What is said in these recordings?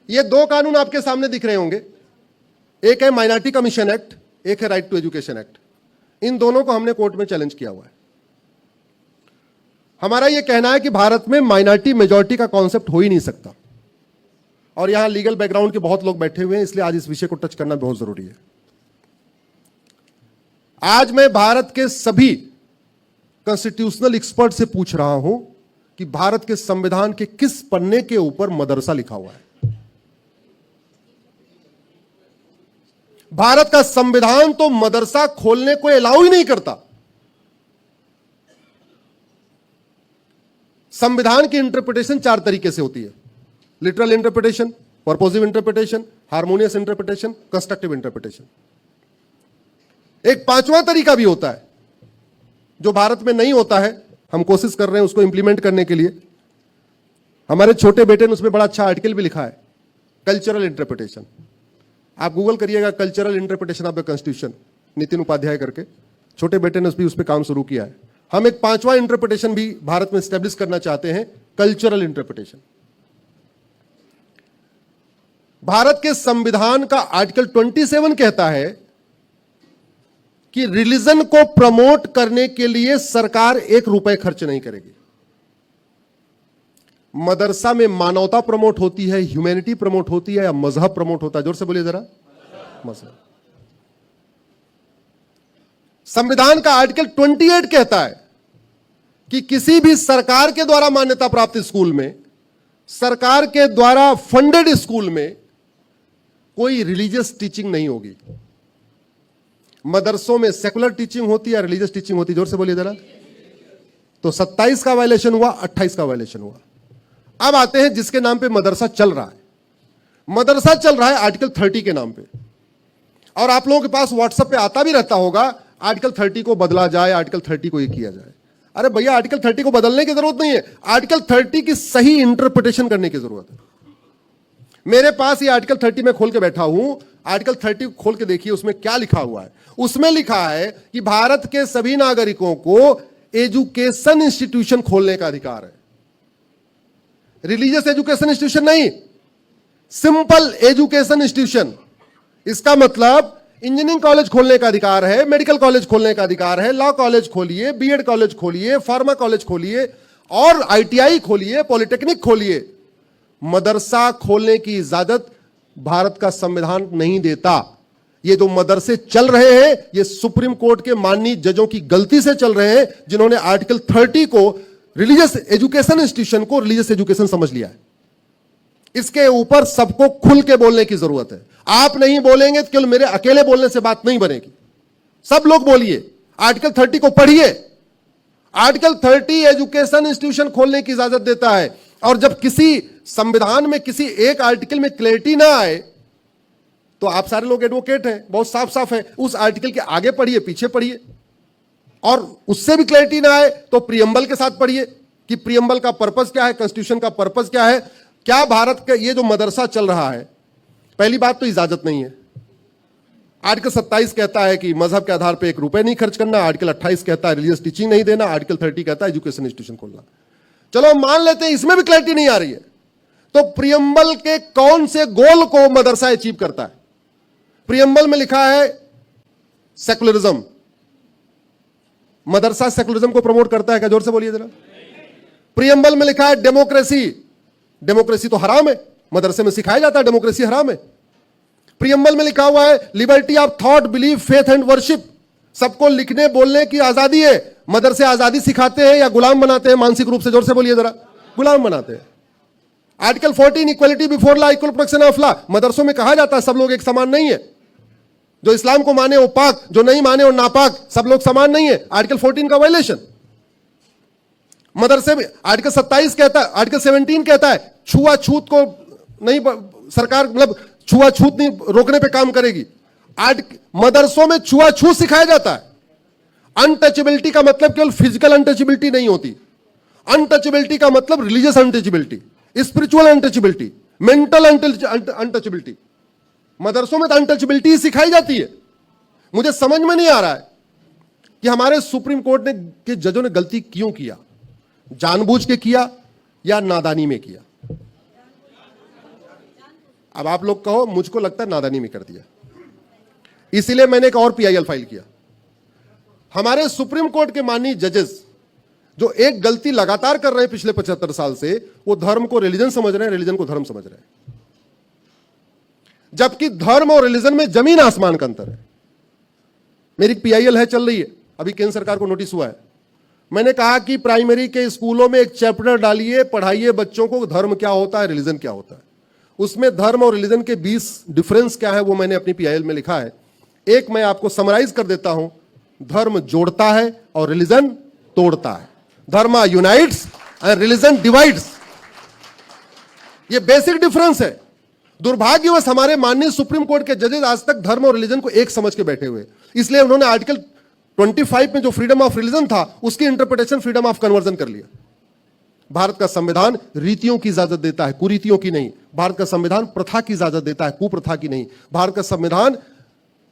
ये दो कानून आपके सामने दिख रहे होंगे, एक है माइनॉरिटी कमीशन एक्ट, एक है राइट टू एजुकेशन एक्ट। इन दोनों को हमने कोर्ट में चैलेंज किया हुआ है। हमारा यह कहना है कि भारत में माइनॉरिटी मेजॉरिटी का कॉन्सेप्ट हो ही नहीं सकता, और यहां लीगल बैकग्राउंड के बहुत लोग बैठे हुए हैं, इसलिए आज इस विषय को टच करना बहुत जरूरी है। आज मैं भारत के सभी कॉन्स्टिट्यूशनल एक्सपर्ट से पूछ रहा हूं कि भारत के संविधान के किस पन्ने के ऊपर मदरसा लिखा हुआ है। भारत का संविधान तो मदरसा खोलने को अलाउ ही नहीं करता। संविधान की इंटरप्रिटेशन चार तरीके से होती है: literal interpretation, purposive interpretation, harmonious interpretation, constructive interpretation. एक पांचवा तरीका भी होता है जो भारत में नहीं होता है, हम कोशिश कर रहे हैं उसको इंप्लीमेंट करने के लिए। हमारे छोटे बेटे ने उसमें बड़ा अच्छा आर्टिकल भी लिखा है, कल्चरल इंटरप्रिटेशन। आप गूगल करिएगा cultural interpretation of the constitution, Nitin Upadhyay करके, छोटे बेटे ने उस पर काम शुरू किया है। हम एक पांचवा इंटरप्रिटेशन भी भारत में स्टैब्लिश करना चाहते हैं, कल्चरल इंटरप्रिटेशन। भारत के संविधान का आर्टिकल 27 कहता है कि रिलीजन को प्रमोट करने के लिए सरकार 1 रुपए खर्च नहीं करेगी। मदरसा में मानवता प्रमोट होती है, ह्यूमैनिटी प्रमोट होती है, या मजहब प्रमोट होता है? जोर से बोलिए जरा। मजहब। संविधान का आर्टिकल 28 कहता है कि किसी भी सरकार के द्वारा मान्यता प्राप्त स्कूल में, सरकार के द्वारा फंडेड स्कूल में कोई रिलीजियस टीचिंग नहीं होगी। मदरसों में सेकुलर टीचिंग होती है, रिलीजियस टीचिंग होती है? जोर से बोलिए जरा। तो 27 का वायलेशन हुआ, 28 का वायलेशन हुआ। अब आते हैं जिसके नाम पे मदरसा चल रहा है। मदरसा चल रहा है आर्टिकल 30 के नाम पे, और आप लोगों के पास व्हाट्सएप पे आता भी रहता होगा, आर्टिकल 30 को बदला जाए, आर्टिकल 30 को ये किया जाए। अरे भैया, आर्टिकल 30 को बदलने की जरूरत नहीं है, आर्टिकल 30 की सही इंटरप्रिटेशन करने की जरूरत है। मेरे पास ये आर्टिकल 30 में खोल के बैठा हूं, आर्टिकल 30 खोल के देखिए उसमें क्या लिखा हुआ है। उसमें लिखा है कि भारत के सभी नागरिकों को एजुकेशन इंस्टीट्यूशन खोलने का अधिकार है। रिलीजियस एजुकेशन इंस्टीट्यूशन नहीं, सिंपल एजुकेशन इंस्टीट्यूशन। इसका मतलब इंजीनियरिंग कॉलेज खोलने का अधिकार है, मेडिकल कॉलेज खोलने का अधिकार है, लॉ कॉलेज खोलिए, बीएड कॉलेज खोलिए, फार्मा कॉलेज खोलिए, और आईटीआई खोलिए, पॉलिटेक्निक खोलिए। मदरसा खोलने की इजाजत भारत का संविधान नहीं देता। ये जो मदरसे चल रहे हैं, ये सुप्रीम कोर्ट के माननीय जजों की गलती से चल रहे हैं, जिन्होंने आर्टिकल 30 को, रिलीजियस एजुकेशन इंस्टीट्यूशन को रिलीजियस एजुकेशन समझ लिया है। इसके ऊपर सबको खुल के बोलने की जरूरत है। आप नहीं बोलेंगे तो केवल मेरे अकेले बोलने से बात नहीं बनेगी, सब लोग बोलिए, आर्टिकल 30 को पढ़िए। आर्टिकल 30 एजुकेशन इंस्टीट्यूशन खोलने की इजाजत देता है, और जब किसी संविधान में किसी एक आर्टिकल में क्लैरिटी ना आए, तो आप सारे लोग एडवोकेट हैं, बहुत साफ साफ है, उस आर्टिकल के आगे पढ़िए, पीछे पढ़िए, और उससे भी क्लैरिटी ना आए तो प्रियम्बल के साथ पढ़िए कि प्रियम्बल का पर्पस क्या है, कॉन्स्टिट्यूशन का पर्पस क्या है। क्या भारत का ये जो मदरसा चल रहा है, पहली बात तो इजाजत नहीं है। आर्टिकल 27 कहता है कि मजहब के आधार पर 1 रुपए नहीं खर्च करना, आर्टिकल 28 कहता है रिलीजियस टीचिंग नहीं देना, आर्टिकल 30 कहता है एजुकेशन इंस्टीट्यूशन खोलना। चलो हम मान लेते हैं इसमें भी क्लैरिटी नहीं आ रही है, तो प्रियम्बल के कौन से गोल को मदरसा अचीव करता है? प्रियम्बल में लिखा है सेकुलरिज्म, मदरसा सेकुलरिज्म को प्रमोट करता है क्या? जोर से बोलिए जरा। प्रियम्बल में लिखा है डेमोक्रेसी, डेमोक्रेसी तो हराम है, मदरसे में सिखाया जाता है डेमोक्रेसी हराम है। प्रियम्बल में लिखा हुआ है liberty of thought, belief, faith and worship, सबको लिखने बोलने की आजादी है। मदरसे आजादी सिखाते हैं या गुलाम बनाते हैं मानसिक रूप से? जोर से बोलिए जरा। गुलाम बनाते हैं। Article 14 equality before law, equal protection of law, मदरसों में कहा जाता है सब लोग एक समान नहीं है, जो इस्लाम को माने वो पाक, जो नहीं माने वो नापाक, सब लोग समान नहीं है। आर्टिकल 14 का वायलेशन। मदरसे में आर्टिकल 27 कहता है, आर्टिकल 17 कहता है छुआछूत को नहीं, सरकार मतलब छुआछूत नहीं रोकने पे काम करेगी। मदरसों में छुआछूत सिखाया जाता है। अनटचेबिलिटी का मतलब केवल फिजिकल अनटचेबिलिटी नहीं होती, अनटचेबिलिटी का मतलब religious untouchability, spiritual untouchability, mental untouchability. मदरसों में तो अनटचेबिलिटी सिखाई जाती है। मुझे समझ में नहीं आ रहा है कि हमारे सुप्रीम कोर्ट ने के जजों ने गलती क्यों किया, जानबूझ के किया या नादानी में किया? अब आप लोग कहो, मुझको लगता है नादानी में कर दिया, इसीलिए मैंने एक और पीआईएल फाइल किया। हमारे सुप्रीम कोर्ट के माननीय जजेस जो एक गलती लगातार कर रहे हैं पिछले 75 साल से, वो धर्म को रिलीजन समझ रहे हैं, रिलीजन को धर्म समझ रहे हैं, जबकि धर्म और रिलीजन में जमीन आसमान का अंतर है। मेरी पीआईएल है, चल रही है, अभी केंद्र सरकार को नोटिस हुआ है। मैंने कहा कि प्राइमरी के स्कूलों में एक चैप्टर डालिए, पढ़ाइए बच्चों को धर्म क्या होता है, रिलीजन क्या होता है, उसमें धर्म और रिलीजन के 20 डिफरेंस क्या है वो मैंने अपनी पीआईएल में लिखा है। एक मैं आपको समराइज कर देता हूं, धर्म जोड़ता है और रिलीजन तोड़ता है। धर्म यूनाइट्स एंड रिलीजन डिवाइड्स, ये बेसिक डिफरेंस है। दुर्भाग्यवश हमारे माननीय सुप्रीम कोर्ट के जजेस आज तक धर्म और रिलीजन को एक समझ के बैठे हुए, इसलिए उन्होंने आर्टिकल 25 में जो फ्रीडम ऑफ रिलीजन था उसकी इंटरप्रिटेशन फ्रीडम ऑफ कन्वर्जन कर लिया। भारत का संविधान रीतियों की इजाजत देता है, कुरीतियों की नहीं। भारत का संविधान प्रथा की इजाजत देता है, कुप्रथा की नहीं। भारत का संविधान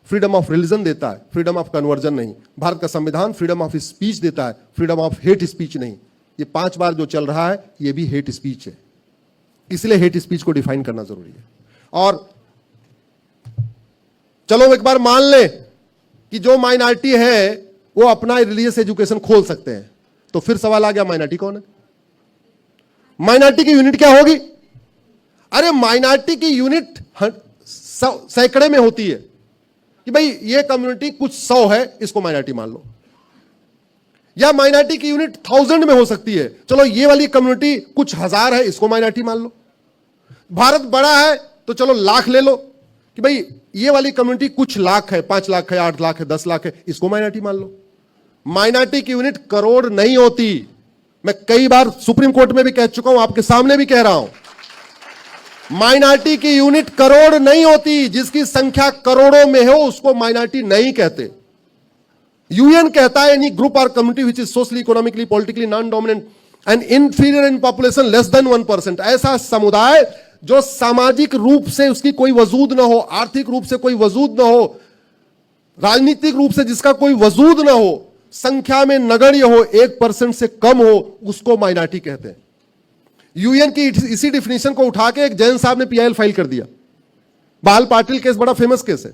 फ्रीडम ऑफ रिलीजन देता है, फ्रीडम ऑफ कन्वर्जन नहीं। भारत का संविधान फ्रीडम ऑफ स्पीच देता है, फ्रीडम ऑफ हेट स्पीच नहीं। ये 5 बार जो चल रहा है ये भी हेट स्पीच है, इसलिए हेट स्पीच को डिफाइन करना जरूरी है। और चलो एक बार मान ले कि जो माइनॉरिटी है वो अपना रिलीजियस एजुकेशन खोल सकते हैं, तो फिर सवाल आ गया माइनॉरिटी कौन है, माइनॉरिटी की यूनिट क्या होगी। अरे माइनॉरिटी की यूनिट सैकड़े में होती है कि भाई ये कम्युनिटी कुछ 100 है, इसको माइनॉरिटी मान लो, या माइनॉरिटी की यूनिट 1000 में हो सकती है, चलो ये वाली कम्युनिटी कुछ 1000 है, इसको माइनॉरिटी मान लो। भारत बड़ा है तो चलो लाख ले लो कि भाई ये वाली कम्युनिटी कुछ लाख है, 5 लाख है, 8 लाख है, 10 लाख है, इसको माइनॉरिटी मान लो। माइनॉरिटी की यूनिट करोड़ नहीं होती। मैं कई बार सुप्रीम कोर्ट में भी कह चुका हूं, आपके सामने भी कह रहा हूं, माइनॉरिटी की यूनिट करोड़ नहीं होती। जिसकी संख्या करोड़ों में हो उसको माइनॉरिटी नहीं कहते। यूएन कहता है एनी ग्रुप और community which is socially, economically, politically non dominant and inferior in population less than 1%। ऐसा समुदाय जो सामाजिक रूप से उसकी कोई वजूद ना हो, आर्थिक रूप से कोई वजूद ना हो, राजनीतिक रूप से जिसका कोई वजूद ना हो, संख्या में नगण्य हो, 1% से कम हो, उसको माइनॉरिटी कहते हैं। यूएन की इसी डिफिनेशन को उठा के एक जैन साहब ने पीआईएल फाइल कर दिया। बाल पाटिल केस बड़ा फेमस केस है।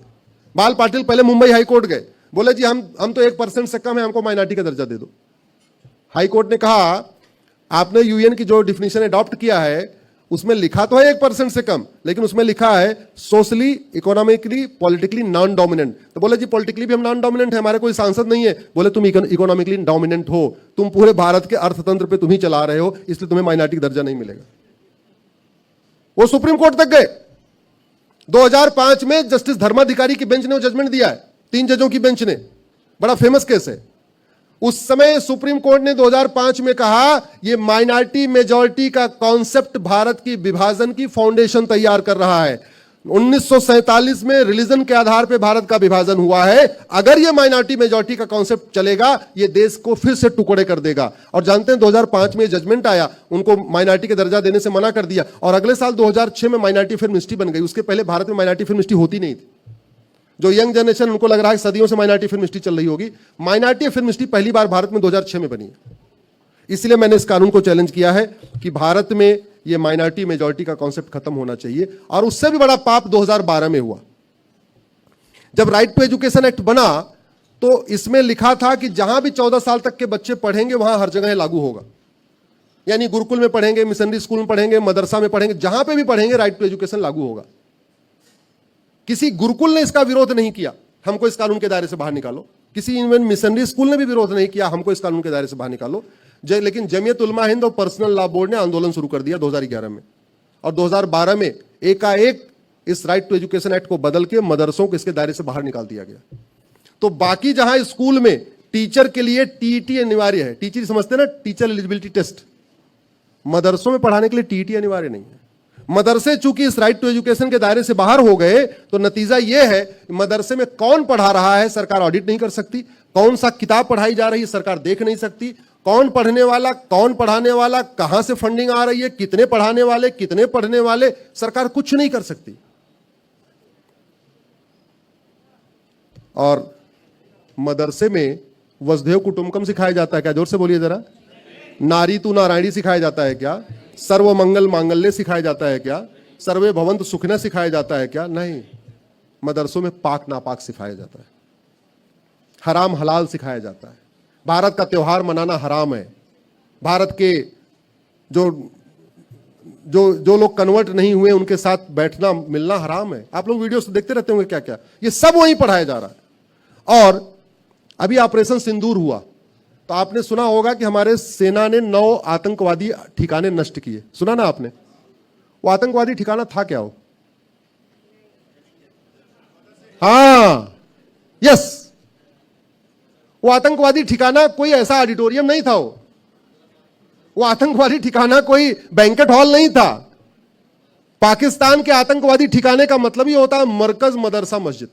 बाल पाटिल पहले मुंबई हाई कोर्ट गए, बोले जी हम तो 1% से कम है, हमको माइनॉरिटी का दर्जा दे दो। हाई कोर्ट ने कहा आपने यूएन की जो डिफिनेशन अडॉप्ट किया है उसमें लिखा तो है 1% से कम, लेकिन उसमें लिखा है socially, economically, politically non dominant. तो बोले जी पॉलिटिकली भी हम नॉन डोमिनेंट है, हमारे कोई सांसद नहीं है। बोले तुम इकोनॉमिकली डोमिनेंट हो, तुम पूरे भारत के अर्थतंत्र पे तुम ही चला रहे हो, इसलिए तुम्हें माइनॉरिटी दर्जा नहीं मिलेगा। वो सुप्रीम कोर्ट तक गए। 2005 में जस्टिस धर्माधिकारी की बेंच ने वो जजमेंट दिया है, 3 जजों की बेंच ने, बड़ा फेमस केस है। उस समय सुप्रीम कोर्ट ने 2005 में कहा यह माइनॉरिटी मेजॉरिटी का कॉन्सेप्ट भारत की विभाजन की फाउंडेशन तैयार कर रहा है। 1947 में रिलीजन के आधार पर भारत का विभाजन हुआ है। अगर यह माइनॉरिटी मेजॉरिटी का कॉन्सेप्ट चलेगा, यह देश को फिर से टुकड़े कर देगा। और जानते हैं 2005 में जजमेंट आया, उनको माइनॉरिटी का दर्जा देने से मना कर दिया, और अगले साल 2006 में माइनॉरिटी फिल्म मिनिस्ट्री बन गई। उसके पहले भारत में माइनॉरिटी फिल्म मिनिस्ट्री होती नहीं थी। जो यंग जनरेशन उनको लग रहा है सदियों से माइनॉरिटी फिल्म मिनिस्ट्री चल रही होगी, माइनॉरिटी फिल्म मिनिस्ट्री पहली बार भारत में 2006 में बनी है। इसलिए मैंने इस कानून को चैलेंज किया है कि भारत में यह माइनॉरिटी मेजॉरिटी का कॉन्सेप्ट खत्म होना चाहिए। और उससे भी बड़ा पाप 2012 में हुआ, जब राइट टू एजुकेशन एक्ट बना तो इसमें लिखा था कि जहां भी 14 साल तक के बच्चे पढ़ेंगे वहां हर जगह लागू होगा। यानी गुरुकुल में पढ़ेंगे, मिशनरी स्कूल में पढ़ेंगे, मदरसा में पढ़ेंगे, जहां पे भी पढ़ेंगे राइट टू एजुकेशन लागू होगा। किसी गुरुकुल ने इसका विरोध नहीं किया, हमको इस कानून के दायरे से बाहर निकालो। किसी इवन मिशनरी स्कूल ने भी विरोध नहीं किया, हमको इस कानून के दायरे से बाहर निकालो। लेकिन जमीयत उलमा हिंद और पर्सनल लॉ बोर्ड ने आंदोलन शुरू कर दिया 2011 में, और 2012 में एकाएक इस राइट टू एजुकेशन एक्ट को बदल के मदरसों को इसके दायरे से बाहर निकाल दिया गया। तो बाकी जहां स्कूल में टीचर के लिए टीईटी अनिवार्य है, टीचर समझते हैं ना, टीचर एलिजिबिलिटी टेस्ट, मदरसों में पढ़ाने के लिए टीईटी अनिवार्य नहीं है। मदरसे चूंकि इस राइट टू एजुकेशन के दायरे से बाहर हो गए, तो नतीजा यह है मदरसे में कौन पढ़ा रहा है सरकार ऑडिट नहीं कर सकती, कौन सा किताब पढ़ाई जा रही है सरकार देख नहीं सकती, कौन पढ़ने वाला, कौन पढ़ाने वाला, कहां से फंडिंग आ रही है, कितने पढ़ाने वाले, कितने पढ़ने वाले, सरकार कुछ नहीं कर सकती। और मदरसे में वसुधैव कुटुंबकम सिखाया जाता है क्या? जोर से बोलिए जरा। नारी तू नारायणी सिखाया जाता है क्या? सर्वमंगल मांगल्य सिखाया जाता है क्या? सर्वे भवन्तु सुखिनः सिखाया जाता है क्या? नहीं, मदरसों में पाक नापाक सिखाया जाता है, हराम हलाल सिखाया जाता है। भारत का त्योहार मनाना हराम है। भारत के जो जो जो लोग कन्वर्ट नहीं हुए उनके साथ बैठना मिलना हराम है। आप लोग वीडियोस देखते रहते होंगे, क्या क्या ये सब वहीं पढ़ाया जा रहा है। और अभी ऑपरेशन सिंदूर हुआ तो आपने सुना होगा कि हमारे सेना ने 9 आतंकवादी ठिकाने नष्ट किए। सुना ना आपने? वो आतंकवादी ठिकाना था क्या? वो हाँ, यस, वो आतंकवादी ठिकाना कोई ऐसा ऑडिटोरियम नहीं था। वो आतंकवादी ठिकाना कोई बैंकेट हॉल नहीं था। पाकिस्तान के आतंकवादी ठिकाने का मतलब ही होता है मरकज, मदरसा, मस्जिद।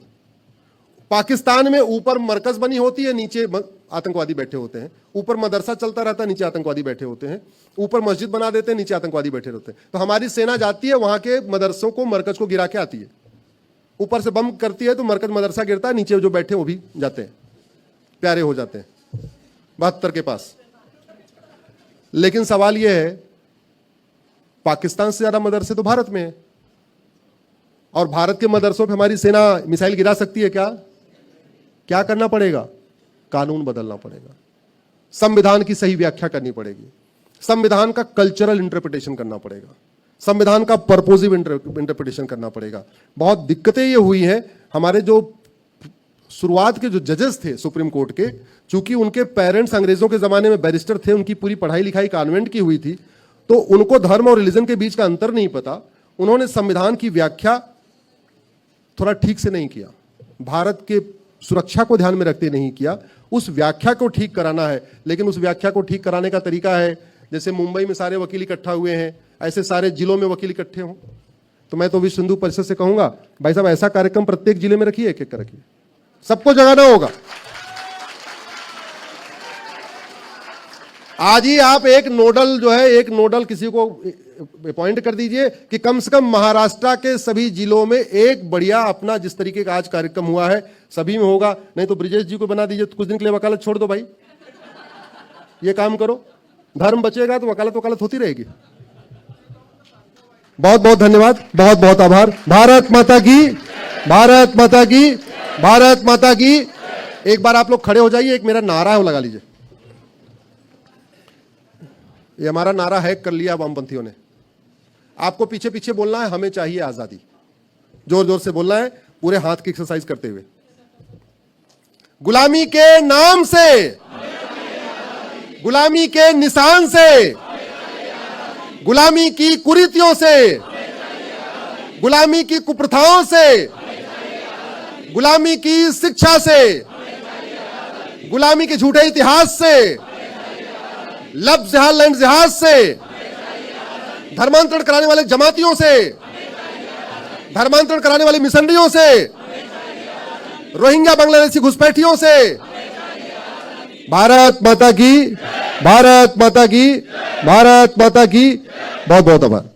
पाकिस्तान में ऊपर मरकज बनी होती है, नीचे आतंकवादी बैठे होते हैं। ऊपर मदरसा चलता रहता है, नीचे आतंकवादी बैठे होते हैं। ऊपर मस्जिद बना देते हैं, नीचे आतंकवादी बैठे रहते हैं। तो हमारी सेना जाती है वहां के मदरसों को, मरकज को गिरा के आती है। ऊपर से बम करती है तो मरकज मदरसा गिरता है, नीचे जो बैठे वो भी जाते हैं, प्यारे हो जाते हैं 72 के पास। लेकिन सवाल यह है, पाकिस्तान से ज्यादा मदरसे तो भारत में है, और भारत के मदरसों पे हमारी सेना मिसाइल गिरा सकती है क्या? क्या करना पड़ेगा? कानून बदलना पड़ेगा, संविधान की सही व्याख्या करनी पड़ेगी, संविधान का कल्चरल इंटरप्रिटेशन करना पड़ेगा, संविधान का पर्पोजिव इंटरप्रिटेशन करना पड़ेगा। बहुत दिक्कतें ये हुई हैं। हमारे जो शुरुआत के जो जजेस थे सुप्रीम कोर्ट के, चूंकि उनके पेरेंट्स अंग्रेजों के जमाने में बैरिस्टर थे, उनकी पूरी पढ़ाई लिखाई कॉन्वेंट की हुई थी, तो उनको धर्म और रिलीजन के बीच का अंतर नहीं पता। उन्होंने संविधान की व्याख्या थोड़ा ठीक से नहीं किया, भारत के सुरक्षा को ध्यान में रखते नहीं किया। उस व्याख्या को ठीक कराना है, लेकिन उस व्याख्या को ठीक कराने का तरीका है जैसे मुंबई में सारे वकील इकट्ठा हुए हैं, ऐसे सारे जिलों में वकील इकट्ठे हों। तो मैं तो विश्व हिंदू परिषद से कहूंगा, भाई साहब ऐसा कार्यक्रम प्रत्येक जिले में रखिए, एक एक कर रखिए, सबको जगाना होगा। आज ही आप एक नोडल जो है, एक नोडल किसी को अपॉइंट कर दीजिए कि कम से कम महाराष्ट्र के सभी जिलों में एक बढ़िया अपना जिस तरीके का आज कार्यक्रम हुआ है सभी में होगा। नहीं तो ब्रिजेश जी को बना दीजिए, तो कुछ दिन के लिए वकालत छोड़ दो भाई, ये काम करो, धर्म बचेगा तो वकालत वकालत होती रहेगी। बहुत बहुत धन्यवाद, बहुत बहुत आभार। भारत माता की, भारत माता की, भारत माता की। एक बार आप लोग खड़े हो जाइए, एक मेरा नारा है वो लगा लीजिए। ये हमारा नारा हैक कर लिया वामपंथियों ने। आपको पीछे पीछे बोलना है, हमें चाहिए आजादी। जोर जोर से बोलना है, पूरे हाथ की एक्सरसाइज करते हुए। गुलामी के नाम से, गुलामी के निशान से, गुलामी की कुरीतियों से, गुलामी की कुप्रथाओं से, गुलामी की शिक्षा से, गुलामी के झूठे इतिहास से, लफ्ज लैंड जहाज से, धर्मांतरण कराने वाले जमातियों से, धर्मांतरण कराने वाली मिशनरियों से, रोहिंग्या बांग्लादेशी घुसपैठियों से। भारत माता की, भारत माता की, भारत माता की। बहुत बहुत आभार।